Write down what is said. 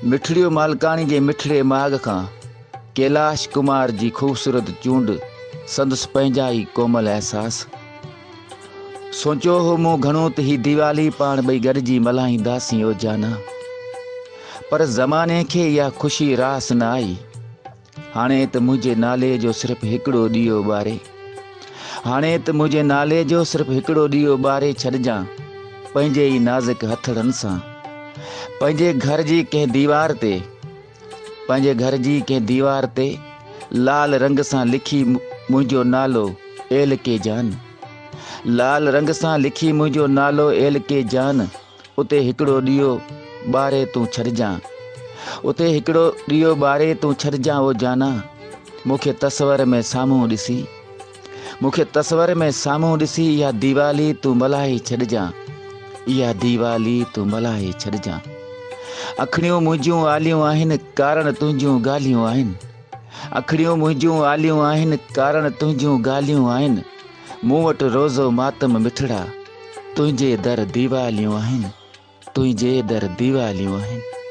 मिठड़ियो मालकाणी जे मिठड़े माग खां कैलाश कुमार जी ख़ूबसूरत चूंड संदसि पंहिंजा ई कोमल एहसास। सोचियो हो मूं घणो त ही दीवाली पाण ॿई गॾिजी मल्हाईंदासीं ओ जाना, पर ज़माने खे इहा ख़ुशी रास न आई। हाणे त मुंहिंजे नाले जो सिर्फ़ु हिकिड़ो ॾीओ ॿारे, हाणे त मुंहिंजे नाले जो सिर्फ़ु हिकिड़ो ॾीओ ॿारे छॾिजां पंहिंजे ई नाज़ुक हथड़नि सां। पंहिंजे घर जी कंहिं दीवार ते, पंहिंजे घर जी कंहिं दीवार ते लाल रंग सां लिखी मुंहिंजो नालो एल के जान, लाल रंग सां लिखी मुंहिंजो नालो एल के जान। उते हिकिड़ो ॾीओ ॿारे तूं छॾिजां, उते हिकिड़ो ॾीओ ॿारे तूं छॾिजां ओ जाना। मूंखे तस्वर में साम्हूं ॾिसी, मूंखे तस्वर में साम्हूं ॾिसी इहा दीवाली तूं मल्हाए छॾिजां, इहा दीवाली तूं मल्हाए छॾिजां। अखिणियूं मुंहिंजियूं आलियूं आहिनि कारण तुंहिंजियूं ॻाल्हियूं आहिनि, अखिणियूं मुंहिंजियूं आलियूं आहिनि कारण तुंहिंजियूं ॻाल्हियूं आहिनि। मूं वटि रोज़ो मातम मिठड़ा तुंहिंजे दर दीवालियूं आहिनि, तुंहिंजे दर दीवालियूं आहिनि।